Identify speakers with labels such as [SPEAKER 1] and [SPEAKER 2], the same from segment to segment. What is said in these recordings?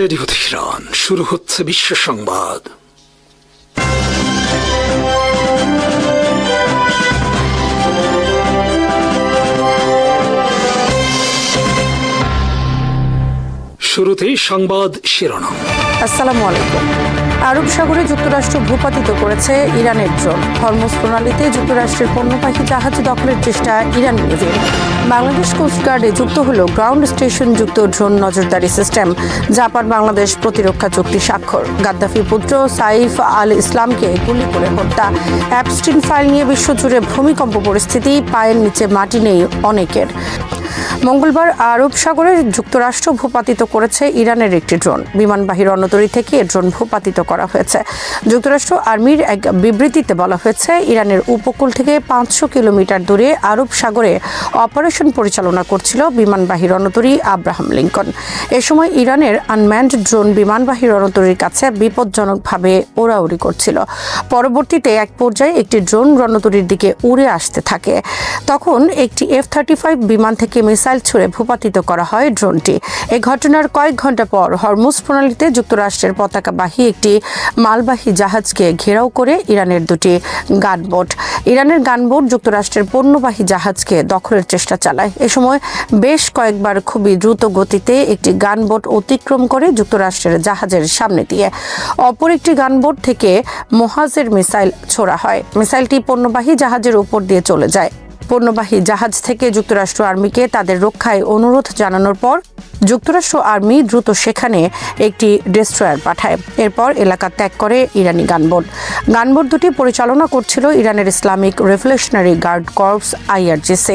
[SPEAKER 1] Radio Tehran, শুরু হচ্ছে বিশ্ব সংবাদ। শুরুতেই সংবাদ শিরোনাম।
[SPEAKER 2] আসসালামু আলাইকুম। আরব সাগরে যুক্তরাষ্ট্র ভূপাতিত করেছে ইরানের ড্রোন। হরমুজ প্রণালীতে যুক্তরাষ্ট্রের পণ্যবাহী জাহাজ দখলের চেষ্টা ইরান নেভির। বাংলাদেশ কোস্টগার্ডে যুক্ত হল গ্রাউন্ড স্টেশন যুক্ত ড্রোন নজরদারি সিস্টেম। জাপান বাংলাদেশ প্রতিরক্ষা চুক্তি স্বাক্ষর। গাদ্দাফি পুত্র সাইফ আল ইসলামকে গুলি করে হত্যা। অ্যাপস্টিন ফাইল নিয়ে বিশ্বজুড়ে ভূমিকম্প পরিস্থিতি, পায়ের নিচে মাটি নেই অনেকের। মঙ্গলবার আরব সাগরে যুক্তরাষ্ট্র ভূপাতিত করেছে ইরানের একটি ড্রোন। বিমানবাহী রণতরী থেকে ড্রোন ভূপাতিত করা হয়েছে। যুক্তরাষ্ট্র আর্মির এক বিবৃতিতে বলা হয়েছে, ইরানের উপকূল থেকে 500 কিলোমিটার দূরে আরব সাগরে অপারেশন পরিচালনা করছিল বিমানবাহী রণতরী আব্রাহাম লিঙ্কন। এ সময় ইরানের আনম্যান্ড ড্রোন বিমানবাহী রণতরীর কাছে বিপজ্জনকভাবে ওড়াউড়ি করছিল। পরবর্তীতে এক পর্যায়ে একটি ড্রোন রণতরীর দিকে উড়ে আসতে থাকে। তখন একটি F-35 বিমান থেকে মিসাইল ছুড়ে ভূপাতিত করা হয় ড্রোনটি। এই ঘটনার কয়েক ঘন্টা পর হরমুজ প্রণালীতে যুক্তরাষ্ট্রের পতাকাবাহী একটি মালবাহী জাহাজকে ঘেরাও করে ইরানের দুটি গানবোট। ইরানের গানবোট যুক্তরাষ্ট্রের পণ্যবাহী জাহাজকে দখলের চেষ্টা চালায়। এ সময় বেশ কয়েকবার খুবই দ্রুত গতিতে একটি গানবোট অতিক্রম করে যুক্তরাষ্ট্রের জাহাজের সামনে দিয়ে অপর একটি গানবোট থেকে মোহাজের মিসাইল ছোড়া হয়। মিসাইলটি পণ্যবাহী জাহাজের উপর দিয়ে চলে যায়। পণ্যবাহী জাহাজ থেকে যুক্তরাষ্ট্র আর্মিকে তাদের রক্ষায় অনুরোধ জানানোর পর যুক্তরাষ্ট্র আর্মি দ্রুত সেখানে একটি ডেস্ট্রয়ার পাঠায়। এরপর এলাকা ত্যাগ করে ইরানি গানবোট। গানবোট দুটি পরিচালনা করছিল ইরানের Islamic revolutionary guard corps IRGC।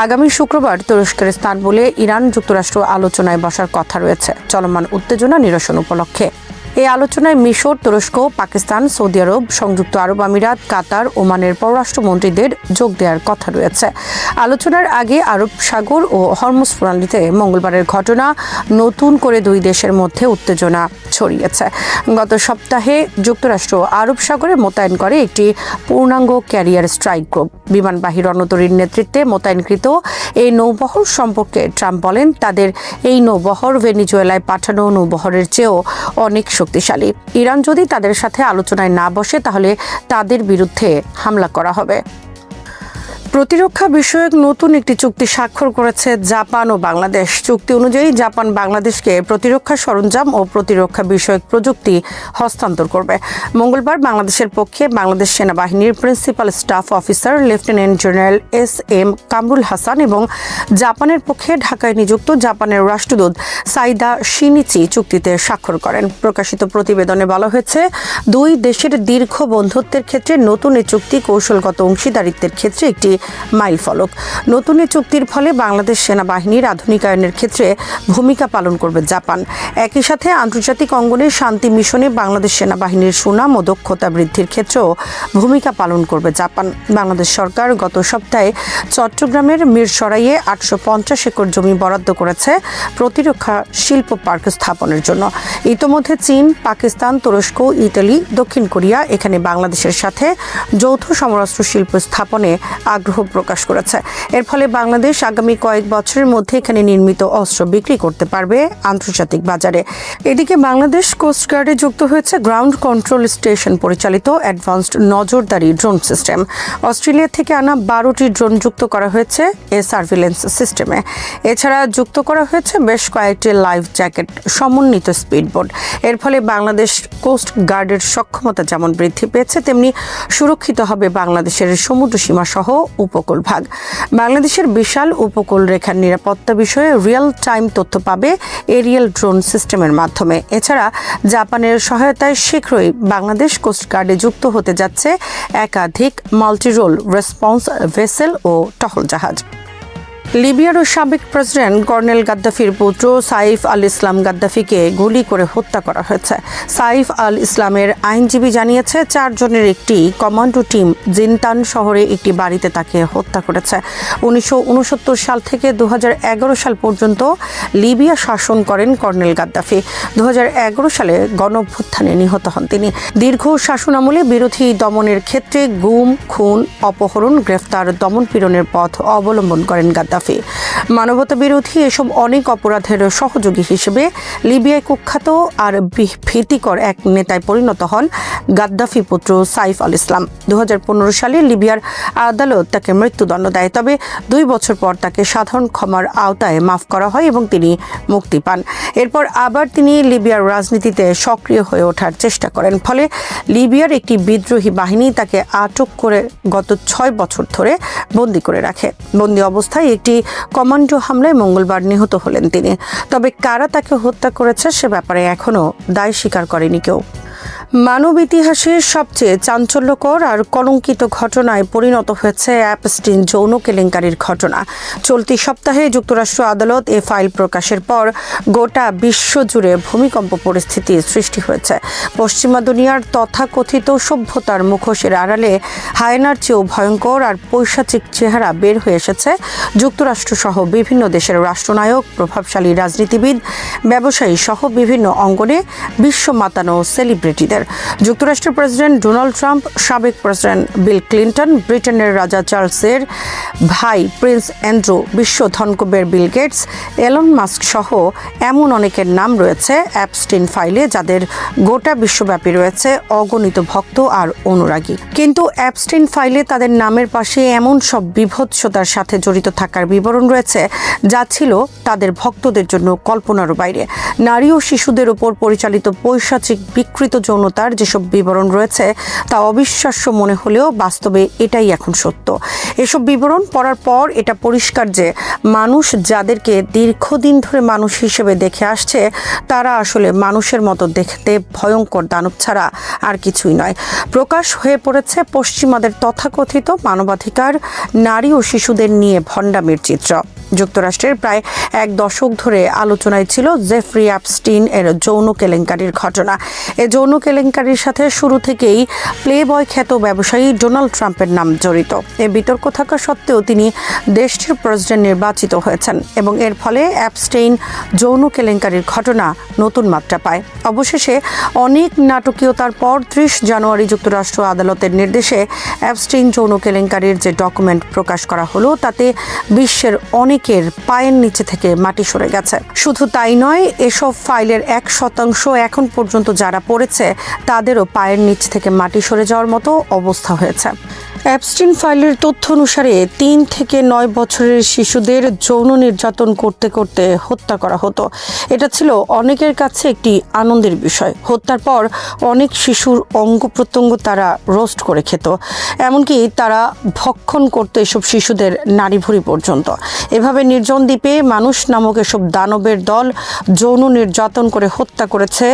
[SPEAKER 2] আগামী শুক্রবার তুরস্কের ইস্তানবুলে ইরান যুক্তরাষ্ট্র আলোচনায় বসার কথা রয়েছে চলমান উত্তেজনা নিরসন উপলক্ষে। এই আলোচনায় মিশর, তুরস্ক, পাকিস্তান, সৌদি আরব, সংযুক্ত আরব আমিরাত, কাতার, ওমানের পররাষ্ট্রমন্ত্রীদের যোগ দেওয়ার কথা রয়েছে। আলোচনার আগে আরব সাগর ও হরমুজ প্রণালীতে মঙ্গলবারের ঘটনা নতুন করে দুই দেশের মধ্যে উত্তেজনা ছড়িয়েছে। গত সপ্তাহে যুক্তরাষ্ট্র আরব সাগরে মোতায়েন করে একটি পূর্ণাঙ্গ ক্যারিয়ার স্ট্রাইক গ্রুপ। বিমানবাহী রণতরীর নেতৃত্বে মোতায়েনকৃত এই নৌবহর সম্পর্কে ট্রাম্প বলেন, তাদের এই নৌবহর ভেনিজুয়েলায় পাঠানো নৌবহরের চেয়েও অনেক শক্তিশালী। ইরান যদি তাদের সাথে আলোচনায় না বসে তাহলে তাদের বিরুদ্ধে হামলা করা হবে। প্রতিরক্ষা বিষয়ক নতুন একটি চুক্তি স্বাক্ষর করেছে জাপান ও বাংলাদেশ। চুক্তি অনুযায়ী জাপান বাংলাদেশকে প্রতিরক্ষা সরঞ্জাম ও প্রতিরক্ষা বিষয়ক প্রযুক্তি হস্তান্তর করবে। মঙ্গলবার বাংলাদেশের পক্ষে বাংলাদেশ সেনাবাহিনীর principal staff officer lieutenant general SM Kamrul Hasan এবং জাপানের পক্ষে ঢাকায় নিযুক্ত জাপানের রাষ্ট্রদূত সাইদা শিনিচি চুক্তিতে স্বাক্ষর করেন। প্রকাশিত প্রতিবেদনে বলা হয়েছে, দুই দেশের দীর্ঘ বন্ধুত্বের ক্ষেত্রে নতুন এই চুক্তি কৌশলগত অংশীদারিত্বের ক্ষেত্রে একটি মাইল ফলক। নতুন এই চুক্তির ফলে বাংলাদেশ সেনাবাহিনীর আধুনিকায়নের ক্ষেত্রে ভূমিকা পালন করবে জাপান। একই সাথে আন্তর্জাতিক অঙ্গনে শান্তি মিশনে বাংলাদেশ সেনাবাহিনীর সুনাম ও দক্ষতা বৃদ্ধির ক্ষেত্রেও ভূমিকা পালন করবে জাপান। বাংলাদেশ সরকার গত সপ্তাহে চট্টগ্রামের মিরসরাইয়ে 850 একর জমি বরাদ্দ করেছে প্রতিরক্ষা শিল্প পার্ক স্থাপনের জন্য। ইতোমধ্যে চীন, পাকিস্তান, তুরস্ক, ইতালি, দক্ষিণ কোরিয়া এখানে বাংলাদেশের সাথে যৌথ সমরাস্ত্র শিল্প স্থাপনে আগ্রহ প্রকাশ করেছে। এর ফলে বাংলাদেশ আগামী কয়েক বছরের মধ্যে এখানে নির্মিত অস্ত্র বিক্রি করতে পারবে আন্তর্জাতিক বাজারে। এদিকে বাংলাদেশ কোস্টগার্ডে যুক্ত হয়েছে গ্রাউন্ড কন্ট্রোল স্টেশন পরিচালিত অ্যাডভান্সড নজরদারি ড্রোন সিস্টেম। অস্ট্রেলিয়া থেকে আনা 12টি ড্রোন যুক্ত করা হয়েছে এ সার্ভিলেন্স সিস্টেমে। এছাড়া যুক্ত করা হয়েছে বেশ কয়েকটি লাইফ জ্যাকেট সমন্বিত স্পিডবোট। এর ফলে বাংলাদেশ কোস্ট গার্ডের সক্ষমতা যেমন বৃদ্ধি পেয়েছে, তেমনি সুরক্ষিত হবে বাংলাদেশের সমুদ্র সীমা সহ উপকূল ভাগ। বাংলাদেশের বিশাল উপকূল রেখার নিরাপত্তা বিষয়ে রিয়েল টাইম তথ্য পাবে এরিয়াল ড্রোন সিস্টেমের মাধ্যমে। এছাড়া জাপানের সহায়তায় শীঘ্রই বাংলাদেশ কোস্টগার্ডে যুক্ত হতে যাচ্ছে একাধিক মাল্টিরোল রেসপন্স ভেসেল ও টহল জাহাজ। লিবিয়ার সাবেক প্রেসিডেন্ট কর্নেল গাদ্দাফির পুত্র সাইফ আল ইসলাম গাদ্দাফিকে গুলি করে হত্যা করা হয়েছে। সাইফ আল ইসলামের আইনজীবী জানিয়েছে, 4 জনের একটি কমান্ডো টিম জিনতান শহরে একটি বাড়িতে তাকে হত্যা করেছে। 1969 সাল থেকে 2011 সাল পর্যন্ত লিবিয়া শাসন করেন কর্নেল গাদ্দাফি। 2011 সালে গণঅভ্যুত্থানে নিহত হন তিনি। দীর্ঘ শাসনামলে বিরোধী দমনের ক্ষেত্রে গুম, খুন, অপহরণ, গ্রেফতার, দমনপীড়নের পথ অবলম্বন করেন গাদ্দাফি। গাদ্দাফি। মানবতা বিরোধী এসব অনেক অপরাধের সহযোগী হিসেবে লিবিয়ায় কুখ্যাত আর ভীতিকর এক নেতায় পরিণত হন গাদ্দাফি পুত্র সাইফ আল ইসলাম। 2015 সালে লিবিয়ার আদালত তাকে মৃত্যুদণ্ড দেয়, তবে 2 বছর পর তাকে সাধারণ ক্ষমার আওতায় মাফ করা হয় এবং তিনি মুক্তি পান। এরপর আবার তিনি লিবিয়ার রাজনীতিতে সক্রিয় হয়ে ওঠার চেষ্টা করেন, ফলে লিবিয়ার একটি বিদ্রোহী বাহিনী তাকে আটক করে গত 6 বছর ধরে বন্দী করে রাখে। বন্দী অবস্থায় একটি কমান্ডো হামলায় মঙ্গলবার নিহত হলেন তিনি। তবে কারা তাকে হত্যা করেছে সে ব্যাপারে এখনও দায় স্বীকার করেনি কেউ। মানব ইতিহাসের সবচেয়ে চাঞ্চল্যকর আর কলঙ্কিত ঘটনায় পরিণত হয়েছে অ্যাপস্টিন যৌন কেলেঙ্কারির ঘটনা। চলতি সপ্তাহে যুক্তরাষ্ট্র আদালত এ ফাইল প্রকাশের পর গোটা বিশ্বজুড়ে ভূমিকম্প পরিস্থিতির সৃষ্টি হয়েছে। পশ্চিমা দুনিয়ার তথাকথিত সভ্যতার মুখোশের আড়ালে হায়নার চেয়েও ভয়ঙ্কর আর পৈশাচিক চেহারা বের হয়ে এসেছে যুক্তরাষ্ট্রসহ বিভিন্ন দেশের রাষ্ট্রনায়ক, প্রভাবশালী রাজনীতিবিদ, ব্যবসায়ী সহ বিভিন্ন অঙ্গনে বিশ্ব মাতানো সেলিব্রিটিদের। যুক্তরাষ্ট্রের প্রেসিডেন্ট ডোনাল্ড ট্রাম্প, সাবেক প্রেসিডেন্ট বিল ক্লিন্টন, ব্রিটেনের রাজা চার্লসের ভাই প্রিন্স অ্যান্ড্রু, বিশ্ব ধনকুবের বিল গেটস, এলন মাস্ক সহ এমন অনেকের নাম রয়েছে অ্যাপস্টিন ফাইলে, যাদের গোটা বিশ্বব্যাপী রয়েছে অগণিত ভক্ত আর অনুরাগী। কিন্তু অ্যাপস্টিন ফাইলে তাদের নামের পাশে এমন সব বিভৎসতার সাথে জড়িত থাকার বিবরণ রয়েছে যা ছিল তাদের ভক্তদের জন্য কল্পনারও বাইরে। নারী ও শিশুদের উপর পরিচালিত পৈশাচিক বিকৃত যৌনতার যেসব বিবরণ রয়েছে তা অবিশ্বাস্য মনে হলেও বাস্তবে এটাই এখন সত্য। এসব বিবরণ পড়ার পর এটা পরিষ্কার যে মানুষ যাদেরকে দীর্ঘদিন ধরে মানুষ হিসেবে দেখে আসছে তারা আসলে মানুষের মতো দেখতে ভয়ঙ্কর দানব ছাড়া আর কিছুই নয়। প্রকাশ হয়ে পড়েছে পশ্চিমাদের তথাকথিত মানবাধিকার, নারী ও শিশুদের নিয়ে ভণ্ডামির চিত্র। যুক্তরাষ্ট্রের প্রায় 1 দশক ধরে আলোচনায় ছিল জেফ্রি অ্যাপস্টিন এর যৌন কেলেঙ্কারির ঘটনা। এই যৌন কেলেঙ্কারির সাথে শুরু থেকেই প্লেবয় খ্যাত ব্যবসায়ী ডোনাল্ড ট্রাম্পের নাম জড়িত। এ বিতর্ক থাকা সত্ত্বেও তিনি দেশটির প্রেসিডেন্ট নির্বাচিত হয়েছেন এবং এর ফলে অ্যাপস্টিন যৌন কেলেঙ্কারির ঘটনা নতুন মাত্রা পায়। অবশেষে অনেক নাটকীয়তার পর 30 জানুয়ারি যুক্তরাষ্ট্র আদালতের নির্দেশে অ্যাপস্টিন যৌন কেলেঙ্কারির যে ডকুমেন্ট প্রকাশ করা হলো তাতে বিশ্বের অনেকের পায়ের নিচে থেকে মাটি সরে গেছে। শুধু তাই নয়, এসব ফাইলের 1% এখন পর্যন্ত যারা পড়েছে তাদেরও পায়ের নিচ থেকে মাটি সরে যাওয়ার মতো অবস্থা হয়েছে। অ্যাপস্টিন ফাইলের তথ্য অনুসারে 3 থেকে 9 বছরের শিশুদের যৌন নির্যাতন করতে করতে হত্যা করা হতো। এটা ছিল অনেকের কাছে একটি আনন্দের বিষয়। হত্যার পর অনেক শিশুর অঙ্গ প্রত্যঙ্গ তারা রোস্ট করে খেত, এমনকি তারা ভক্ষণ করত এসব শিশুদের নাড়িভুড়ি পর্যন্ত। এভাবে নির্জন দ্বীপে মানুষ নামক এসব দানবের দল যৌন নির্যাতন করে হত্যা করেছে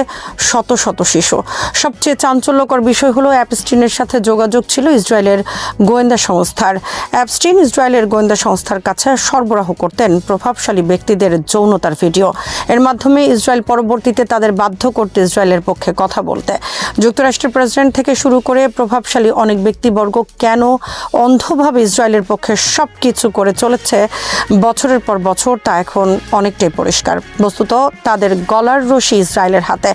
[SPEAKER 2] শত শত শিশু। সবচেয়ে চাঞ্চল্যকর বিষয় হলো অ্যাপস্টিনের সাথে যোগাযোগ ছিল ইসরায়েলের গোয়েন্দা সংস্থার। অ্যাপস্টিন ইসরায়েলের গোয়েন্দা সংস্থার কাছে সরবরাহ করতেন প্রভাবশালী ব্যক্তিদের যৌনতার ভিডিও। এর মাধ্যমে ইসরায়েল পরবর্তীতে তাদের বাধ্য করতে ইসরায়েলের পক্ষে কথা বলতে। যুক্তরাষ্ট্রের প্রেসিডেন্ট থেকে শুরু করে প্রভাবশালী অনেক ব্যক্তিবর্গ কেন অন্ধভাবে ইসরায়েলের পক্ষে সব কিছু করে চলেছে বছরের পর বছর তা এখন অনেকটাই পরিষ্কার। বস্তুত তাদের গলার রশি ইসরায়েলের হাতে।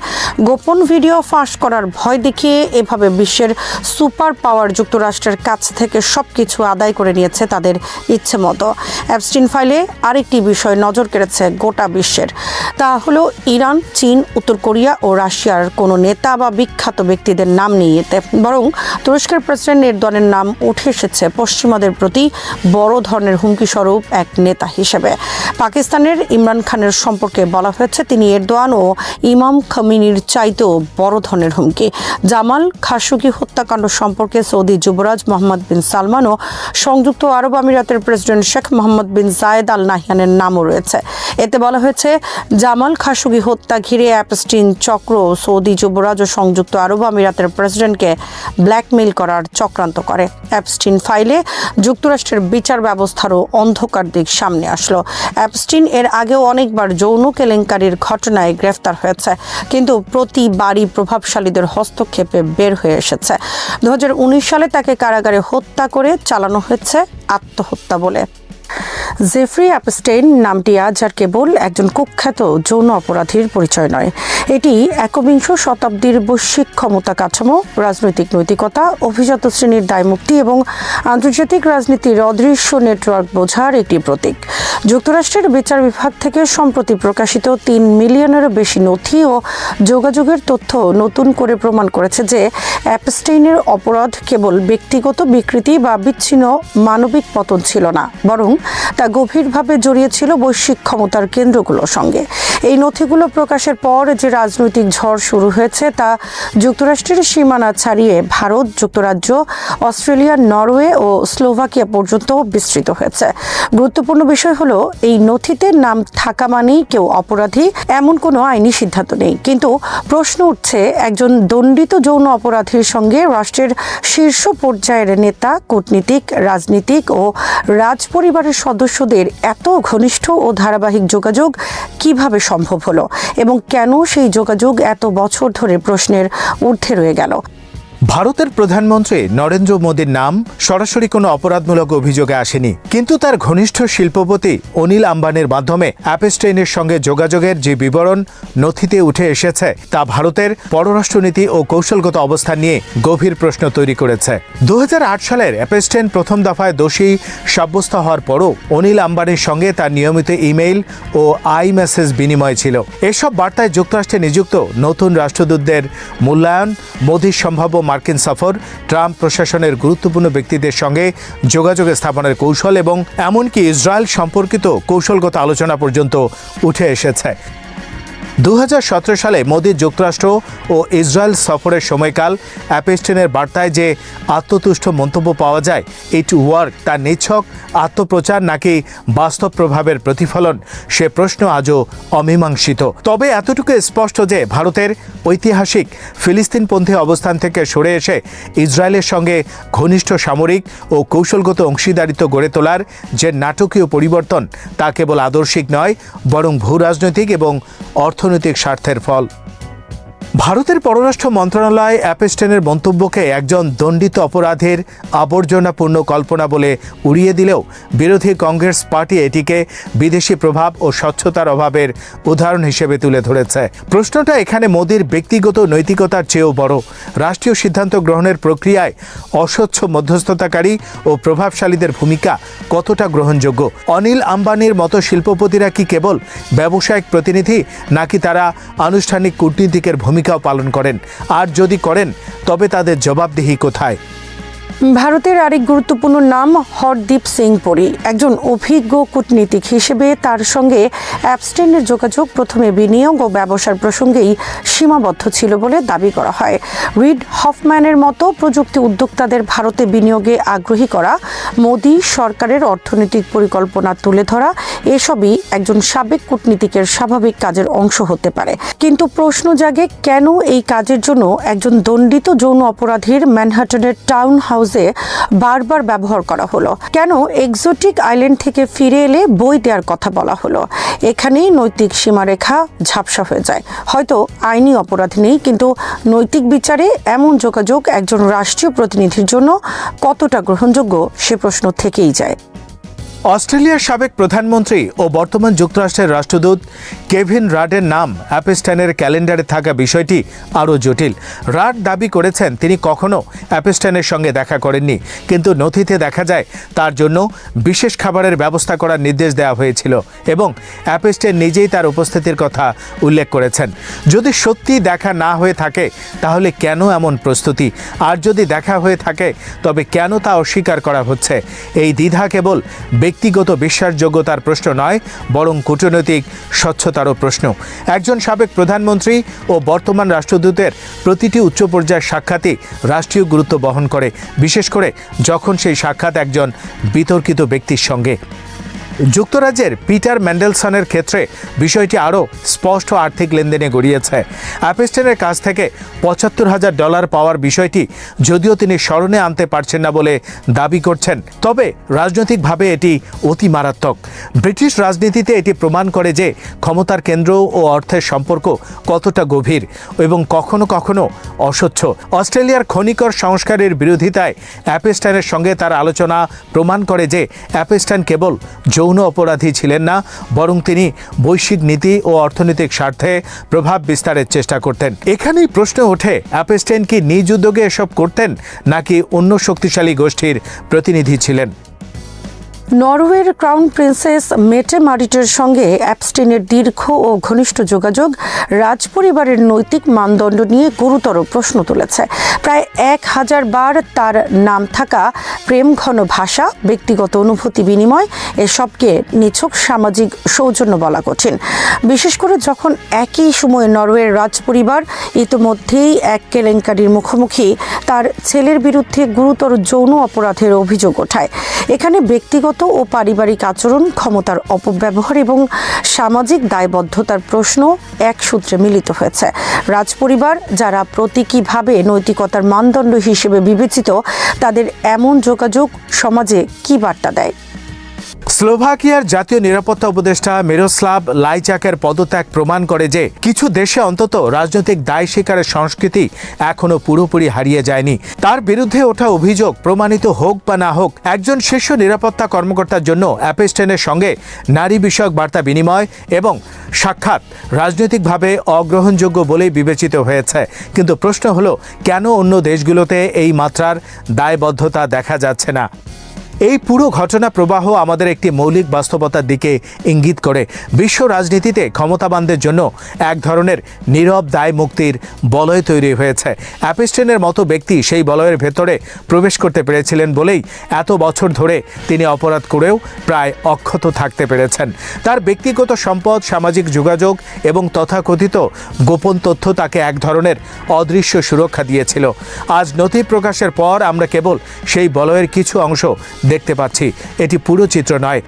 [SPEAKER 2] গোপন ভিডিও ফাঁস করার ভয় দেখিয়ে এভাবে বিশ্বের সুপার পাওয়ার যুক্তরাষ্ট্রের কাছ থেকে সবকিছু আদায় করে নিয়েছে তাদের ইচ্ছে মতো। অ্যাপস্টিন ফাইলে আরেকটি বিষয় নজর কেড়েছে গোটা বিশ্বের, তা হলো ইরান, চীন, উত্তর কোরিয়া ও রাশিয়ার কোনো নেতা বা বিখ্যাত ব্যক্তিদের নাম নেই এতে, বরং তুরস্কের প্রেসিডেন্ট এরদোয়ানের নাম উঠে এসেছে পশ্চিমাদের প্রতি বড় ধরনের হুমকি স্বরূপ এক নেতা হিসেবে। পাকিস্তানের ইমরান খানের সম্পর্কে বলা হয়েছে তিনি এরদোয়ান ও ইমাম খমিনির চাইতেও বড় ধরনের হুমকি। জামাল খাশোগি হত্যাকাণ্ড সম্পর্কে সৌদি যুবরাজ মোহাম্মদ বিন সালমান ও সংযুক্ত আরব আমিরাতের প্রেসিডেন্ট শেখ মোহাম্মদ বিন জায়েদ আল নাহয়ানের নামও রয়েছে। এতে বলা হয়েছে জামাল খাশোগি হত্যা ঘিরে অ্যাপস্টিন চক্র সৌদি যুবরাজ ও সংযুক্ত আরব আমিরাতের প্রেসিডেন্টকে ব্ল্যাকমেইল করার চক্রান্ত করে। অ্যাপস্টিন ফাইলে যুক্তরাষ্ট্রের বিচার ব্যবস্থারও অন্ধকার দিক সামনে আসলো। অ্যাপস্টিন এর আগেও অনেকবার যৌন কেলেঙ্কারির ঘটনায় গ্রেফতার হয়েছে, কিন্তু প্রতিবারই প্রভাবশালীদের হস্তক্ষেপে বের হয়ে এসেছে। 2019 সালে তাকে কারাগারে হত্যা করে চালানো হয়েছে আত্মহত্যা বলে। জেফ্রি অ্যাপস্টেইন নামটি আজ আর কেবল একজন কুখ্যাত যৌন অপরাধীর পরিচয় নয়, এটি একবিংশ শতাব্দীর বৈশ্বিক ক্ষমতা কাঠামো, রাজনৈতিক নৈতিকতা, অভিজাত শ্রেণীর দায়মুক্তি এবং আন্তর্জাতিক রাজনীতির অদৃশ্য নেটওয়ার্ক বোঝার একটি প্রতীক। যুক্তরাষ্ট্রের বিচার বিভাগ থেকে সম্প্রতি প্রকাশিত 3 মিলিয়নেরও বেশি নথি ও যোগাযোগের তথ্য নতুন করে প্রমাণ করেছে যে অ্যাপস্টেইনের অপরাধ কেবল ব্যক্তিগত বিকৃতি বা বিচ্ছিন্ন মানবিক পতন ছিল না, বরং তা গভীরভাবে জড়িয়ে ছিল বৈশ্বিক ক্ষমতার কেন্দ্রগুলোর সঙ্গে। এই নথিগুলো প্রকাশের পর যে রাজনৈতিক ঝড় শুরু হয়েছে তা যুক্তরাষ্ট্রের সীমানা ছাড়িয়ে ভারত, যুক্তরাজ্য, অস্ট্রেলিয়া, নরওয়ে ও স্লোভাকিয়া পর্যন্ত বিস্তৃত হয়েছে। গুরুত্বপূর্ণ বিষয় হলো, এই নথিতে নাম থাকা মানেই কেউ অপরাধী এমন কোনো আইনি সিদ্ধান্ত নেই, কিন্তু প্রশ্ন উঠছে একজন দণ্ডিত যৌন অপরাধীর সঙ্গে রাষ্ট্রের শীর্ষ পর্যায়ের নেতা, কূটনীতিক, রাজনীতিক ও রাজপরিবারের সদস্যদের এত ঘনিষ্ঠ ও ধারাবাহিক যোগাযোগ কিভাবে সম্ভব হলো এবং কেন সেই যোগাযোগ এত বছর ধরে প্রশ্নের ঊর্ধ্বে রয়ে গেল।
[SPEAKER 3] ভারতের প্রধানমন্ত্রী নরেন্দ্র মোদীর নাম সরাসরি কোনো অপরাধমূলক অভিযোগে আসেনি, কিন্তু তার ঘনিষ্ঠ শিল্পপতি অনিল আম্বানির মাধ্যমে অ্যাপস্টেইনের সঙ্গে যোগাযোগের যে বিবরণ নথিতে উঠে এসেছে তা ভারতের পররাষ্ট্রনীতি ও কৌশলগত অবস্থান নিয়ে গভীর প্রশ্ন তৈরি করেছে। 2008 সালের অ্যাপস্টেইন প্রথম দফায় দোষী সাব্যস্ত হওয়ার পরও অনিল আম্বানির সঙ্গে তার নিয়মিত ইমেইল ও মেসেজ বিনিময় ছিল। এসব বার্তায় যুক্তরাষ্ট্রে নিযুক্ত নতুন রাষ্ট্রদূতদের মূল্যায়ন, মোদীর সম্ভাব্য মার্কিন সফর, ট্রাম্প প্রশাসনের গুরুত্বপূর্ণ ব্যক্তিদের সঙ্গে যোগাযোগ স্থাপনের কৌশল এবং এমনকি ইসরায়েল সম্পর্কিত কৌশলগত আলোচনা পর্যন্ত উঠে এসেছে। 2017 সালে মোদীর যুক্তরাষ্ট্র ও ইসরায়েল সফরের সময়কাল অ্যাপস্টেইনের বার্তায় যে আত্মতুষ্ট মন্তব্য পাওয়া যায়, ইট ওয়ার্ক তার নিছক আত্মপ্রচার নাকি বাস্তব প্রভাবের প্রতিফলন, সে প্রশ্ন আজও অমীমাংসিত। তবে এতটুকু স্পষ্ট যে ভারতের ঐতিহাসিক ফিলিস্তিনপন্থী অবস্থান থেকে সরে এসে ইসরায়েলের সঙ্গে ঘনিষ্ঠ সামরিক ও কৌশলগত অংশীদারিত্ব গড়ে তোলার যে নাটকীয় পরিবর্তন, তা কেবল আদর্শিক নয়, বরং ভূরাজনৈতিক এবং অর্থনৈতিক স্বার্থের ফল। ভারতের পররাষ্ট্র মন্ত্রণালয় অ্যাপস্টেইনের মন্তব্যকে একজন দণ্ডিত অপরাধের আবর্জনাপূর্ণ কল্পনা বলে উড়িয়ে দিলেও বিরোধী কংগ্রেস পার্টি এটিকে বিদেশি প্রভাব ও স্বচ্ছতার অভাবের উদাহরণ হিসেবে তুলে ধরেছে। প্রশ্নটা এখানে মোদীর ব্যক্তিগত নৈতিকতার চেয়েও বড়। রাষ্ট্রীয় সিদ্ধান্ত গ্রহণের প্রক্রিয়ায় অস্বচ্ছ মধ্যস্থতাকারী ও প্রভাবশালীদের ভূমিকা কতটা গ্রহণযোগ্য? অনিল আম্বানির মতো শিল্পপতিরা কি কেবল ব্যবসায়িক প্রতিনিধি, নাকি তারা আনুষ্ঠানিক কূটনীতিকের ভূমিকাও পালন করেন? আর যদি করেন, তবে তাদের জবাবদিহি কোথায়?
[SPEAKER 2] ভারতের আরেক গুরুত্বপূর্ণ নাম হরদীপ সিং পুরী। একজন অভিজ্ঞ কূটনীতিক হিসেবে তার সঙ্গে অ্যাপস্টেইনের যোগাযোগ প্রথমে বিনিয়োগ ও ব্যবসার প্রসঙ্গেই সীমাবদ্ধ ছিল বলে দাবি করা হয়। রিড হফম্যানের মতো প্রযুক্তি উদ্যোক্তাদের ভারতে বিনিয়োগে আগ্রহী করা, মোদী সরকারের অর্থনৈতিক পরিকল্পনা তুলে ধরা, এসবই একজন সাবেক কূটনীতিকের স্বাভাবিক কাজের অংশ হতে পারে। কিন্তু প্রশ্ন জাগে, কেন এই কাজের জন্য একজন দণ্ডিত যৌন অপরাধীর ম্যানহাটনের টাউন হাউসে বারবার ব্যবহার করা হলো? কেন এক্সোটিক আইল্যান্ড থেকে ফিরে এলে বই দেওয়ার কথা বলা হলো? এখানেই নৈতিক সীমারেখা ঝাপসা হয়ে যায়। হয়তো আইনি অপরাধ নেই, কিন্তু নৈতিক বিচারে এমন যোগাযোগ একজন রাষ্ট্রীয় প্রতিনিধির জন্য কতটা গ্রহণযোগ্য, সে প্রশ্ন থেকেই যায়।
[SPEAKER 3] অস্ট্রেলিয়ার সাবেক প্রধানমন্ত্রী ও বর্তমান যুক্তরাষ্ট্রের রাষ্ট্রদূত কেভিন রাডের নাম অ্যাপস্টেইনের ক্যালেন্ডারে থাকা বিষয়টি আরও জটিল। রাড দাবি করেছেন তিনি কখনো অ্যাপস্টেইনের সঙ্গে দেখা করেননি, কিন্তু নথিতে দেখা যায় তার জন্য বিশেষ খাবারের ব্যবস্থা করার নির্দেশ দেওয়া হয়েছিল এবং অ্যাপস্টেইন নিজেই তার উপস্থিতির কথা উল্লেখ করেছেন। যদি সত্যি দেখা না হয়ে থাকে, তাহলে কেন এমন প্রস্তুতি? আর যদি দেখা হয়ে থাকে, তবে কেন তা অস্বীকার করা হচ্ছে? এই দ্বিধা কেবল ব্যক্তিগত বিশ্বাসযোগ্যতার প্রশ্ন নয়, বরং কূটনৈতিক স্বচ্ছতারও প্রশ্ন। একজন সাবেক প্রধানমন্ত্রী ও বর্তমান রাষ্ট্রদূতের প্রতিটি উচ্চ পর্যায়ের সাক্ষাৎই রাষ্ট্রীয় গুরুত্ব বহন করে, বিশেষ করে যখন সেই সাক্ষাৎ একজন বিতর্কিত ব্যক্তির সঙ্গে। যুক্তরাজ্যের পিটার ম্যান্ডেলসনের ক্ষেত্রে বিষয়টি আরও স্পষ্ট আর্থিক লেনদেনে গড়িয়েছে। অ্যাপস্টেইনের কাছ থেকে $৭৫,০০০ পাওয়ার বিষয়টি যদিও তিনি স্মরণে আনতে পারছেন না বলে দাবি করছেন, তবে রাজনৈতিকভাবে এটি অতি মারাত্মক। ব্রিটিশ রাজনীতিতে এটি প্রমাণ করে যে ক্ষমতার কেন্দ্র ও অর্থের সম্পর্ক কতটা গভীর এবং কখনো কখনো অস্বচ্ছ। অস্ট্রেলিয়ার খনিকর সংস্কারের বিরোধিতায় অ্যাপস্টেইনের সঙ্গে তার আলোচনা প্রমাণ করে যে অ্যাপস্টেইন কেবল যৌন অপরাধী ছিলেন না, বরং তিনি বৈশ্বিক নীতি ও অর্থনৈতিক স্বার্থে প্রভাব বিস্তারের চেষ্টা করতেন। এখানেই প্রশ্ন ওঠে, অ্যাপস্টেইন কি নিজ উদ্যোগে এসব করতেন নাকি অন্য শক্তিশালী গোষ্ঠীর প্রতিনিধি ছিলেন?
[SPEAKER 2] নরওয়ের ক্রাউন প্রিন্সেস মেটে মারিটের সঙ্গে অ্যাপস্টেইনের দীর্ঘ ও ঘনিষ্ঠ যোগাযোগ রাজপরিবারের নৈতিক মানদণ্ড নিয়ে গুরুতর প্রশ্ন তুলেছে। প্রায় 1000 বার তার নাম থাকা প্রেমঘন ভাষা, ব্যক্তিগত অনুভূতি বিনিময়, এসবকে নিছক সামাজিক সৌজন্য বলা কঠিন। বিশেষ করে যখন একই সময়ে নরওয়ের রাজপরিবার ইতোমধ্যেই এক কেলেঙ্কারির মুখোমুখি, তার ছেলের বিরুদ্ধে গুরুতর যৌন অপরাধের অভিযোগ ওঠায়। এখানে ব্যক্তিগত ও পারিবারিক আচরণ, ক্ষমতার অপব্যবহার এবং সামাজিক দায়বদ্ধতার প্রশ্ন এক সূত্রে মিলিত হয়েছে। রাজপরিবার, যারা প্রতীকীভাবে নৈতিকতার মানদণ্ড হিসেবে বিবেচিত, তাদের এমন যোগাযোগ সমাজে কী বার্তা দেয়?
[SPEAKER 3] স্লোভাকিয়ার জাতীয় নিরাপত্তা উপদেষ্টা মিরোস্লাভ লাইচাকের পদত্যাগ প্রমাণ করে যে কিছু দেশে অন্তত রাজনৈতিক দায় স্বীকারের সংস্কৃতি এখনো পুরোপুরি হারিয়ে যায়নি। তার বিরুদ্ধে ওঠা অভিযোগ প্রমাণিত হোক বা না হোক, একজন শীর্ষ নিরাপত্তা কর্মকর্তার জন্য অ্যাপস্টেইনের সঙ্গে নারী বিষয়ক বার্তা বিনিময় এবং সাক্ষাৎ রাজনৈতিকভাবে অগ্রহণযোগ্য বলেই বিবেচিত হয়েছে। কিন্তু প্রশ্ন হলো, কেন অন্য দেশগুলোতে এই মাত্রার দায়বদ্ধতা দেখা যাচ্ছে না? এই পুরো ঘটনা প্রবাহ আমাদের একটি মৌলিক বাস্তবতার দিকে ইঙ্গিত করে। বিশ্ব রাজনীতিতে ক্ষমতাবানদের জন্য এক ধরনের নীরব দায় মুক্তির বলয় তৈরি হয়েছে। অ্যাপস্টেইনের মতো ব্যক্তি সেই বলয়ের ভেতরে প্রবেশ করতে পেরেছিলেন বলেই এত বছর ধরে তিনি অপরাধ করেও প্রায় অক্ষত থাকতে পেরেছেন। তার ব্যক্তিগত সম্পদ, সামাজিক যোগাযোগ এবং তথাকথিত গোপন তথ্য তাকে এক ধরনের অদৃশ্য সুরক্ষা দিয়েছিল। আজ নথি প্রকাশের পর আমরা কেবল সেই বলয়ের কিছু অংশ দেখতে পাচ্ছি, এটি পুরো চিত্র নয়।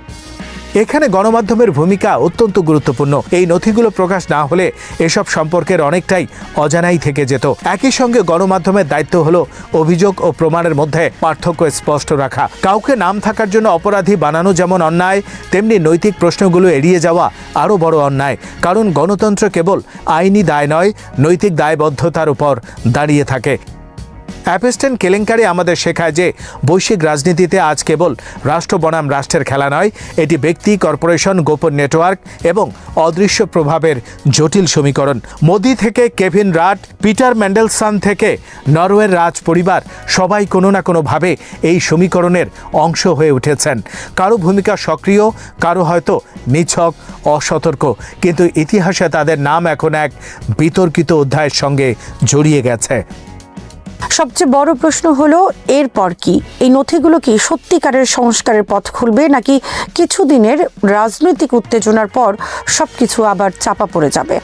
[SPEAKER 3] এখানে গণমাধ্যমের ভূমিকা অত্যন্ত গুরুত্বপূর্ণ। এই নথিগুলো প্রকাশ না হলে এসব সম্পর্কের অনেকটাই অজানাই থেকে যেত। একই সঙ্গে গণমাধ্যমের দায়িত্ব হলো অভিযোগ ও প্রমাণের মধ্যে পার্থক্য স্পষ্ট রাখা। কাউকে নাম থাকার জন্য অপরাধী বানানো যেমন অন্যায়, তেমনি নৈতিক প্রশ্নগুলো এড়িয়ে যাওয়া আরও বড় অন্যায়। কারণ গণতন্ত্র কেবল আইনি দায় নয়, নৈতিক দায়বদ্ধতার উপর দাঁড়িয়ে থাকে। অ্যাপস্টেইন কেলেঙ্কারি আমাদের শেখায় যে বৈশ্বিক রাজনীতিতে আজ কেবল রাষ্ট্র বনাম রাষ্ট্রের খেলা নয়, এটি ব্যক্তি, কর্পোরেশন, গোপন নেটওয়ার্ক এবং অদৃশ্য প্রভাবের জটিল সমীকরণ। মোদি থেকে কেভিন রাট, পিটার ম্যান্ডেলসন থেকে নরওয়ের রাজ পরিবার, সবাই কোনো না কোনোভাবে এই সমীকরণের অংশ হয়ে উঠেছেন। কারো ভূমিকা সক্রিয়, কারো হয়তো নিছক অসতর্ক, কিন্তু ইতিহাসে তাদের নাম এখন এক বিতর্কিত অধ্যায়ের সঙ্গে জড়িয়ে গেছে।
[SPEAKER 2] সবচেয়ে বড় প্রশ্ন হলো, এরপর কি? এই নথিগুলো কি সত্যিকারের সংস্কারের পথ খুলবে, নাকি কিছুদিনের রাজনৈতিক উত্তেজনার পর সবকিছু আবার চাপা পড়ে যাবে?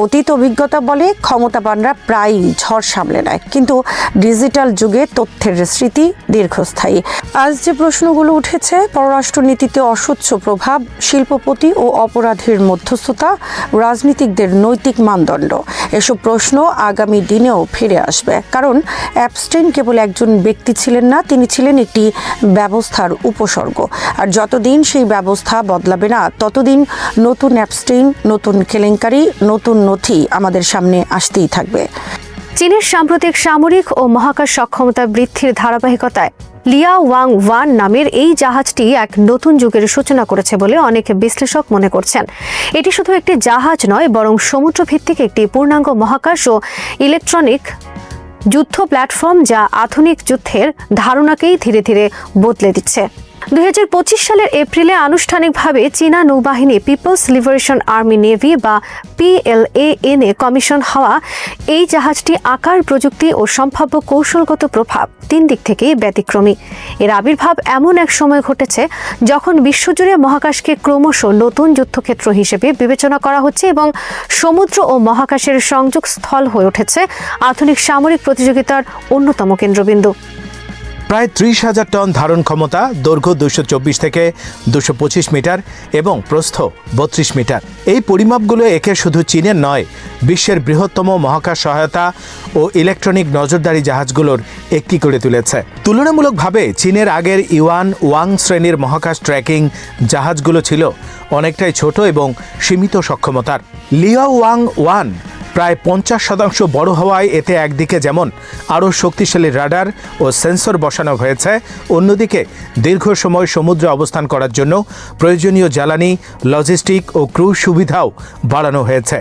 [SPEAKER 2] অতীত অভিজ্ঞতা বলে ক্ষমতাবানরা প্রায়ই ঝড় সামলে নেয়, কিন্তু ডিজিটাল যুগে তথ্যের স্মৃতি দীর্ঘস্থায়ী। আজ যে প্রশ্নগুলো উঠেছে, পররাষ্ট্রনীতিতে অস্বচ্ছ প্রভাব, শিল্পপতি ও অপরাধীর মধ্যস্থতা, রাজনীতিকদের নৈতিক মানদণ্ড, এসব প্রশ্ন আগামী দিনেও ফিরে আসবে। কারণ অ্যাপস্টেইন কেবল একজন ব্যক্তি ছিলেন না, তিনি ছিলেন একটি ব্যবস্থার উপসর্গ। আর যতদিন সেই ব্যবস্থা বদলাবে না, ততদিন নতুন অ্যাপস্টেইন, নতুন কেলেঙ্কারি, নতুন নথি আমাদের সামনে আসতেই থাকবে।
[SPEAKER 4] চীনের সাম্প্রতিক সামরিক ও মহাকাশ সক্ষমতা বৃদ্ধির ধারাবাহিকতায় লিয়াওয়াং ওয়ান নামের এই জাহাজটি এক নতুন যুগের সূচনা করেছে বলে অনেক বিশ্লেষক মনে করছেন। এটি শুধু একটি জাহাজ নয়, বরং সমুদ্রভিত্তিক একটি পূর্ণাঙ্গ মহাকাশ ও ইলেকট্রনিক যুদ্ধ প্ল্যাটফর্ম, যা আধুনিক যুদ্ধের ধারণাকেই ধীরে ধীরে বদলে দিচ্ছে। 2025 সালের এপ্রিলে আনুষ্ঠানিকভাবে চীনা নৌবাহিনী পিপলস লিবারেশন আর্মি নেভি বা PLAN এ কমিশন হওয়া এই জাহাজটি আকার, প্রযুক্তি ও সম্ভাব্য কৌশলগত প্রভাব তিন দিক থেকেই ব্যতিক্রমী। এর আবির্ভাব এমন এক সময় ঘটেছে যখন বিশ্বজুড়ে মহাকাশকে ক্রমশ নতুন যুদ্ধক্ষেত্র হিসেবে বিবেচনা করা হচ্ছে এবং সমুদ্র ও মহাকাশের সংযোগ স্থল হয়ে উঠেছে আধুনিক সামরিক প্রতিযোগিতার অন্যতম কেন্দ্রবিন্দু।
[SPEAKER 3] প্রায় 30,000 টন ধারণ ক্ষমতা, দৈর্ঘ্য 224 থেকে 225 মিটার এবং প্রস্থ 32 মিটার। এই পরিমাপগুলো একে শুধু চীনের নয়, বিশ্বের বৃহত্তম মহাকাশ সহায়তা ও ইলেকট্রনিক নজরদারি জাহাজগুলোর একটি করে তুলেছে। তুলনামূলকভাবে চীনের আগের ইউয়ান ওয়াং শ্রেণীর মহাকাশ ট্র্যাকিং জাহাজগুলো ছিল অনেকটাই ছোট এবং সীমিত সক্ষমতার। লিয়াওয়াং ওয়ান প্রায় 50% বড় হওয়ায় এতে একদিকে যেমন আরও শক্তিশালী রাডার ও সেন্সর বসানো হয়েছে, অন্যদিকে দীর্ঘ সময় সমুদ্রে অবস্থান করার জন্য প্রয়োজনীয় জ্বালানি, লজিস্টিক ও ক্রু সুবিধাও বাড়ানো হয়েছে।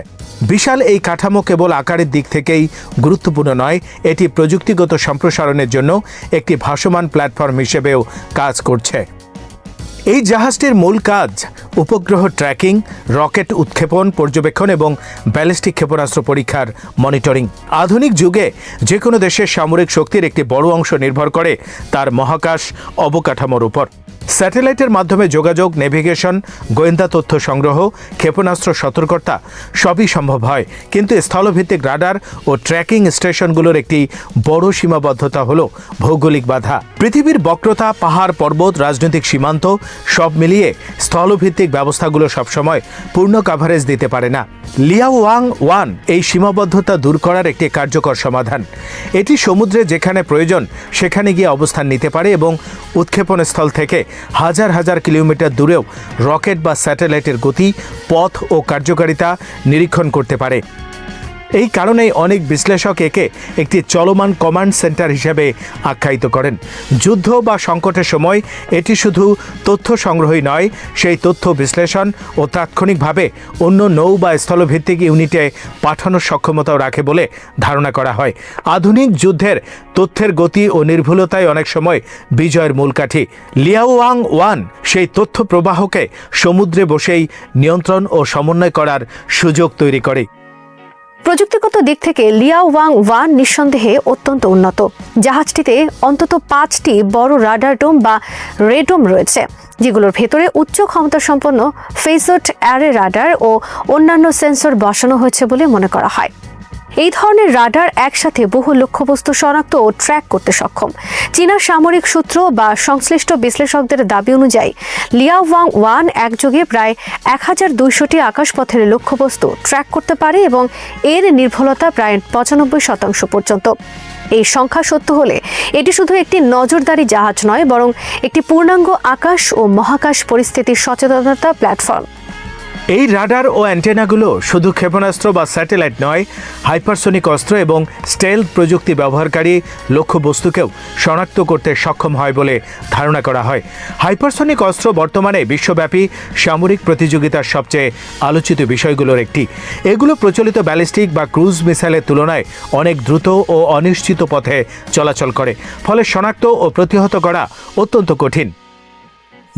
[SPEAKER 3] বিশাল এই কাঠামো কেবল আকারের দিক থেকেই গুরুত্বপূর্ণ নয়, এটি প্রযুক্তিগত সম্প্রসারণের জন্য একটি ভাসমান প্ল্যাটফর্ম হিসেবেও কাজ করছে। এই জাহাজটির মূল কাজ উপগ্রহ ট্র্যাকিং, রকেট উৎক্ষেপণ, পর্যবেক্ষণ এবং ব্যালিস্টিক ক্ষেপণাস্ত্র পরীক্ষার মনিটরিং। আধুনিক যুগে যে কোনো দেশের সামরিক শক্তির একটি বড় অংশ নির্ভর করে তার মহাকাশ অবকাঠামোর উপর। স্যাটেলাইটের মাধ্যমে যোগাযোগ, নেভিগেশন, গোয়েন্দা তথ্য সংগ্রহ, ক্ষেপণাস্ত্র সতর্কতা সবই সম্ভব হয়, কিন্তু স্থলভিত্তিক রাডার ও ট্র্যাকিং স্টেশনগুলোর একটি বড় সীমাবদ্ধতা হল ভৌগোলিক বাধা। পৃথিবীর বক্রতা, পাহাড়, পর্বত, রাজনৈতিক সীমান্ত সব মিলিয়ে স্থলভিত্তিক ব্যবস্থাগুলো সবসময় পূর্ণ কাভারেজ দিতে পারে না। লিয়াওয়াং-1 এই সীমাবদ্ধতা দূর করার একটি কার্যকর সমাধান। এটি সমুদ্রে যেখানে প্রয়োজন সেখানে গিয়ে অবস্থান নিতে পারে এবং উৎক্ষেপণ স্থল থেকে হাজার হাজার কিলোমিটার দূরেও রকেট বা স্যাটেলাইটের গতি, পথ ও কার্যকারিতা নিরীক্ষণ করতে পারে। এই কারণেই অনেক বিশ্লেষক একে একটি চলমান কমান্ড সেন্টার হিসেবে আখ্যায়িত করেন। যুদ্ধ বা সংকটের সময় এটি শুধু তথ্য সংগ্রহই নয়, সেই তথ্য বিশ্লেষণ ও তাৎক্ষণিকভাবে অন্য নৌ বা স্থলভিত্তিক ইউনিটে পাঠানোর সক্ষমতাও রাখে বলে ধারণা করা হয়। আধুনিক যুদ্ধের তথ্যের গতি ও নির্ভুলতাই অনেক সময় বিজয়ের মূলকাঠি। লিয়াওয়াং-1 সেই তথ্য প্রবাহকে সমুদ্রে বসেই নিয়ন্ত্রণ ও সমন্বয় করার সুযোগ তৈরি করে।
[SPEAKER 4] প্রযুক্তিগত দিক থেকে লিয়াওয়াং-1 নিঃসন্দেহে অত্যন্ত উন্নত। জাহাজটিতে অন্তত 5টি বড় রাডার ডোম বা রেডোম রয়েছে, যেগুলোর ভেতরে উচ্চ ক্ষমতা সম্পন্ন ফেজড অ্যারে রাডার ও অন্যান্য সেন্সর বসানো হয়েছে বলে মনে করা হয়। এই ধরনের রাডার একসাথে বহু লক্ষ্যবস্তু শনাক্ত ও ট্র্যাক করতে সক্ষম। চীনা সামরিক সূত্র বা সংশ্লিষ্ট বিশ্লেষকদের দাবি অনুযায়ী লিয়াওয়াং-1 একযোগে প্রায় 1200টি আকাশপথের লক্ষ্যবস্তু ট্র্যাক করতে পারে এবং এর নির্ভুলতা প্রায় 95% পর্যন্ত। এই সংখ্যা সত্য হলে এটি শুধু একটি নজরদারি জাহাজ নয়, বরং একটি পূর্ণাঙ্গ আকাশ ও মহাকাশ পরিস্থিতির সচেতনতা প্ল্যাটফর্ম।
[SPEAKER 3] এই রাডার ও অ্যান্টেনাগুলো শুধু ক্ষেপণাস্ত্র বা স্যাটেলাইট নয়, হাইপারসোনিক অস্ত্র এবং স্টেলথ প্রযুক্তি ব্যবহারকারী লক্ষ্যবস্তুকেও শনাক্ত করতে সক্ষম হয় বলে ধারণা করা হয়। হাইপারসোনিক অস্ত্র বর্তমানে বিশ্বব্যাপী সামরিক প্রতিযোগিতার সবচেয়ে আলোচিত বিষয়গুলোর একটি। এগুলো প্রচলিত ব্যালিস্টিক বা ক্রুজ মিসাইলের তুলনায় অনেক দ্রুত ও অনিশ্চিত পথে চলাচল করে, ফলে শনাক্ত ও প্রতিহত করা অত্যন্ত কঠিন।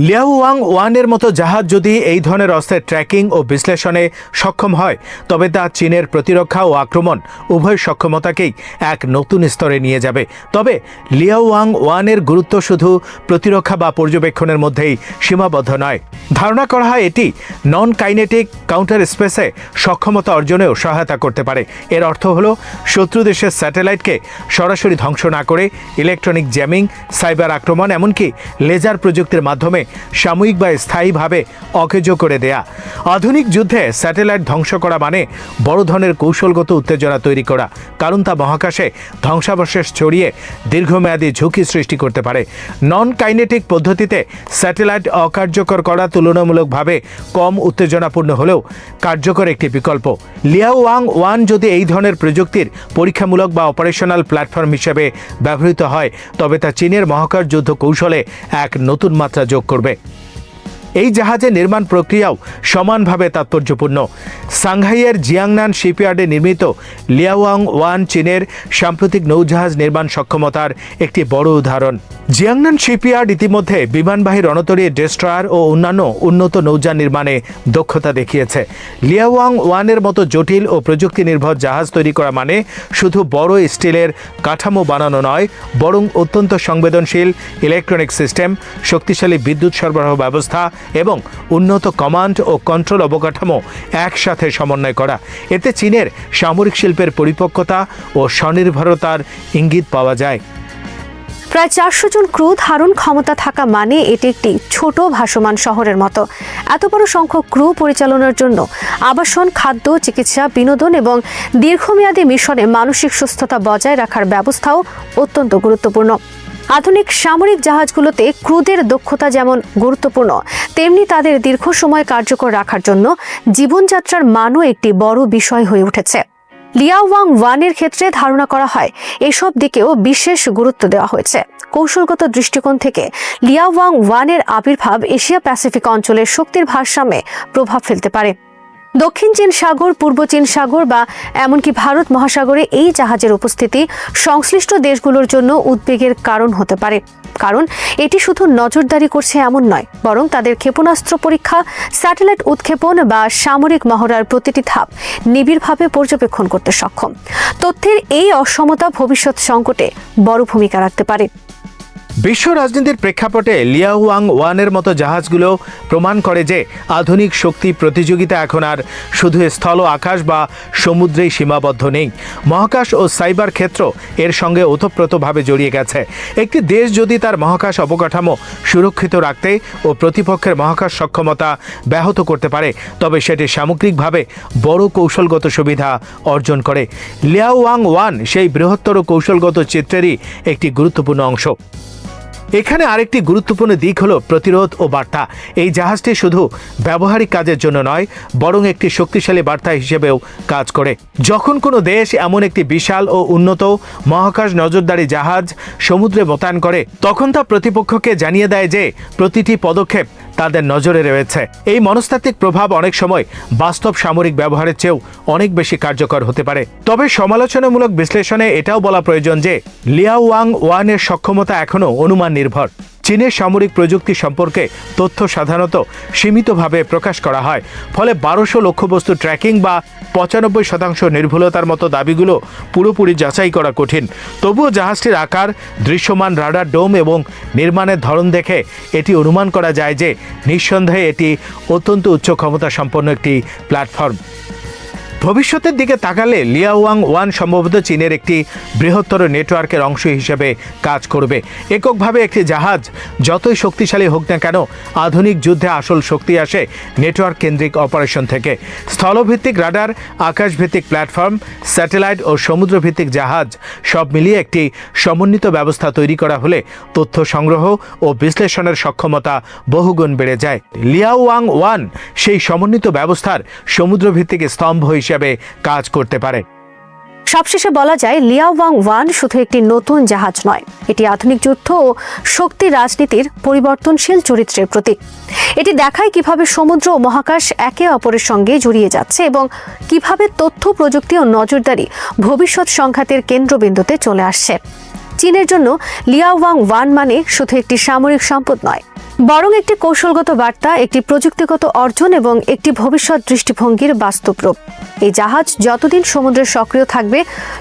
[SPEAKER 3] লিয়াওয়াং-1 এর মতো জাহাজ যদি এই ধরনের অস্ত্রের ট্র্যাকিং ও বিশ্লেষণে সক্ষম হয়, তবে তা চীনের প্রতিরক্ষা ও আক্রমণ উভয় সক্ষমতাকেই এক নতুন স্তরে নিয়ে যাবে। তবে লিয়াওয়াং-1 এর গুরুত্ব শুধু প্রতিরক্ষা বা পর্যবেক্ষণের মধ্যেই সীমাবদ্ধ নয়। ধারণা করা হয় এটি নন কাইনেটিক কাউন্টার স্পেসে সক্ষমতা অর্জনেও সহায়তা করতে পারে। এর অর্থ হল শত্রু দেশের স্যাটেলাইটকে সরাসরি ধ্বংস না করে ইলেকট্রনিক জ্যামিং, সাইবার আক্রমণ, এমনকি লেজার প্রযুক্তির মাধ্যমে সাময়িক বা স্থায়ীভাবে অকেজো করে দেয়া। আধুনিক যুদ্ধে স্যাটেলাইট ধ্বংস করা মানে বড় ধরনের কৌশলগত উত্তেজনা তৈরি করা, কারণ তা মহাকাশে ধ্বংসাবশেষ ছড়িয়ে দীর্ঘমেয়াদী ঝুঁকি সৃষ্টি করতে পারে। নন কাইনেটিক পদ্ধতিতে স্যাটেলাইট অকার্যকর করা তুলনামূলকভাবে কম উত্তেজনাপূর্ণ হলেও কার্যকর একটি বিকল্প। লিয়াওয়াং-1 যদি এই ধরনের প্রযুক্তির পরীক্ষামূলক বা অপারেশনাল প্ল্যাটফর্ম হিসেবে ব্যবহৃত হয়, তবে তা চীনের মহাকাশ যুদ্ধ কৌশলে এক নতুন মাত্রা যোগ করবে। এই জাহাজের নির্মাণ প্রক্রিয়াও সমানভাবে তাৎপর্যপূর্ণ। সাংহাইয়ের জিয়াংনান শিপইয়ার্ডে নির্মিত লিয়াওয়াং-1 চীনের সাম্প্রতিক নৌজাহাজ নির্মাণ সক্ষমতার একটি বড় উদাহরণ। জিয়াংনান শিপইয়ার্ড ইতিমধ্যে বিমানবাহী রণতরী, ডেস্ট্রয়ার ও অন্যান্য উন্নত নৌযান নির্মাণে দক্ষতা দেখিয়েছে। লিয়াওয়াং-1 এর মতো জটিল ও প্রযুক্তি নির্ভর জাহাজ তৈরি করা মানে শুধু বড় স্টিলের কাঠামো বানানো নয়, বরং অত্যন্ত সংবেদনশীল ইলেকট্রনিক সিস্টেম, শক্তিশালী বিদ্যুৎ সরবরাহ ব্যবস্থা এবং উন্নত কমান্ড ও কন্ট্রোল অবকাঠামো একসাথে সমন্বয় করা। এতে চীনের সামরিক শিল্পের পরিপক্কতা ও স্বনির্ভরতার ইঙ্গিত পাওয়া যায়।
[SPEAKER 4] প্রায় 400 জন ক্রু ধারণ ক্ষমতা থাকা মানে এটি একটি ছোট ভাসমান শহরের মতো। এত বড় সংখ্যক ক্রু পরিচালনার জন্য আবাসন, খাদ্য, চিকিৎসা, বিনোদন এবং দীর্ঘমেয়াদী মিশনে মানসিক সুস্থতা বজায় রাখার ব্যবস্থাও অত্যন্ত গুরুত্বপূর্ণ। আধুনিক সামরিক জাহাজগুলোতে ক্রুদের দক্ষতা যেমন গুরুত্বপূর্ণ, তেমনি তাদের দীর্ঘ সময় কার্যকর রাখার জন্য জীবনযাত্রার মানও একটি বড় বিষয় হয়ে উঠেছে। লিয়াওয়াং ওয়ানের ক্ষেত্রে ধারণা করা হয় এসব দিকেও বিশেষ গুরুত্ব দেওয়া হয়েছে। কৌশলগত দৃষ্টিকোণ থেকে লিয়াওয়াং ওয়ানের আবির্ভাব এশিয়া প্যাসিফিক অঞ্চলের শক্তির ভারসাম্যে প্রভাব ফেলতে পারে। দক্ষিণ চীন সাগর, পূর্ব চীন সাগর বা এমনকি ভারত মহাসাগরে এই জাহাজের উপস্থিতি সংশ্লিষ্ট দেশগুলোর জন্য উদ্বেগের কারণ হতে পারে। কারণ এটি শুধু নজরদারি করছে এমন নয়, বরং তাদের ক্ষেপণাস্ত্র পরীক্ষা, স্যাটেলাইট উৎক্ষেপণ বা সামরিক মহড়ার প্রতিটি ধাপ নিবিড়ভাবে পর্যবেক্ষণ করতে সক্ষম। তথ্যের এই অসমতা ভবিষ্যৎ সংকটে বড় ভূমিকা রাখতে পারে।
[SPEAKER 3] বিশ্ব রাজনীতির প্রেক্ষাপটে লিয়াওয়াং ওয়ানের মতো জাহাজগুলো প্রমাণ করে যে আধুনিক শক্তি প্রতিযোগিতা এখন আর শুধু স্থল, আকাশ বা সমুদ্রেই সীমাবদ্ধ নেই। মহাকাশ ও সাইবার ক্ষেত্র এর সঙ্গে ওতপ্রোতভাবে জড়িয়ে গেছে। একটি দেশ যদি তার মহাকাশ অবকাঠামো সুরক্ষিত রাখতে ও প্রতিপক্ষের মহাকাশ সক্ষমতা ব্যাহত করতে পারে, তবে সেটি সামগ্রিকভাবে বড় কৌশলগত সুবিধা অর্জন করে। লিয়াওয়াং ওয়ান সেই বৃহত্তর কৌশলগত চিত্রেরই একটি গুরুত্বপূর্ণ অংশ। এখানে আরেকটি গুরুত্বপূর্ণ দিক হলো প্রতিরোধ ও বার্তা। এই জাহাজটি শুধু ব্যবহারিক কাজের জন্য নয়, বরং একটি শক্তিশালী বার্তা হিসেবেও কাজ করে। যখন কোনো দেশ এমন একটি বিশাল ও উন্নত মহাকাশ নজরদারি জাহাজ সমুদ্রে মোতায়েন করে, তখন তা প্রতিপক্ষকে জানিয়ে দেয় যে প্রতিটি পদক্ষেপ তাদের নজরে রয়েছে। এই মনস্তাত্ত্বিক প্রভাব অনেক সময় বাস্তব সামরিক ব্যবহারের চেয়েও অনেক বেশি কার্যকর হতে পারে। তবে সমালোচনামূলক বিশ্লেষণে এটাও বলা প্রয়োজন যে লিয়াওয়াং ওয়ানের সক্ষমতা এখনও অনুমান নির্ভর। চীনের সামরিক প্রযুক্তি সম্পর্কে তথ্য সাধারণত সীমিতভাবে প্রকাশ করা হয়, ফলে 1200 লক্ষ্যবস্তু ট্র্যাকিং বা 95% নির্ভুলতার মতো দাবিগুলো পুরোপুরি যাচাই করা কঠিন। তবুও জাহাজটির আকার, দৃশ্যমান রাডার ডোম এবং নির্মাণের ধরন দেখে এটি অনুমান করা যায় যে নিঃসন্দেহে এটি অত্যন্ত উচ্চ ক্ষমতা সম্পন্ন একটি প্ল্যাটফর্ম। ভবিষ্যতের দিকে তাকালে লিয়াওয়াং ওয়ান সম্ভবত চীনের একটি বৃহত্তর নেটওয়ার্কের অংশ হিসেবে কাজ করবে। এককভাবে একটি জাহাজ যতই শক্তিশালী হোক না কেন, আধুনিক যুদ্ধে আসল শক্তি আসে নেটওয়ার্ক কেন্দ্রিক অপারেশন থেকে। স্থলভিত্তিক রাডার, আকাশভিত্তিক প্ল্যাটফর্ম, স্যাটেলাইট ও সমুদ্রভিত্তিক জাহাজ সব মিলিয়ে একটি সমন্বিত ব্যবস্থা তৈরি করা হলে তথ্য সংগ্রহ ও বিশ্লেষণের সক্ষমতা বহুগুণ বেড়ে যায়। লিয়াওয়াং ওয়ান সেই সমন্বিত ব্যবস্থার সমুদ্রভিত্তিক স্তম্ভ হিসেবে কাজ করতে পারে।
[SPEAKER 4] সবশেষে বলা যায়, লিয়াওয়াং ওয়ান শুধু একটি নতুন জাহাজ নয়, এটি আধুনিক যুদ্ধ ও শক্তি রাজনীতির পরিবর্তনশীল চরিত্রের প্রতীক। এটি দেখায় কিভাবে সমুদ্র ও মহাকাশ একে অপরের সঙ্গে জড়িয়ে যাচ্ছে এবং কিভাবে তথ্য প্রযুক্তি ও নজরদারি ভবিষ্যৎ সংঘাতের কেন্দ্রবিন্দুতে চলে আসছে। চীনের জন্য লিয়াওয়াং ওয়ান মানে শুধু একটি সামরিক সম্পদ নয়, বরং একটি কৌশলগত বার্তা, একটি প্রযুক্তিগত অর্জন এবং একটি ভবিষ্যৎ দৃষ্টিভঙ্গির বাস্তব রূপ। এই জাহাজ যতদিন সমুদ্রে সক্রিয় থাকবে,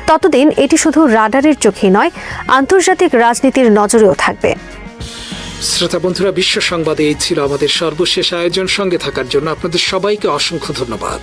[SPEAKER 4] ততদিন এটি শুধু রাডারের চোখেই নয়, আন্তর্জাতিক রাজনীতির নজরেও থাকবে।
[SPEAKER 1] শ্রোতা বন্ধুরা, বিশ্ব সংবাদে এই ছিল আমাদের সর্বশেষ আয়োজন। সঙ্গে থাকার জন্য আপনাদের সবাইকে অসংখ্য ধন্যবাদ।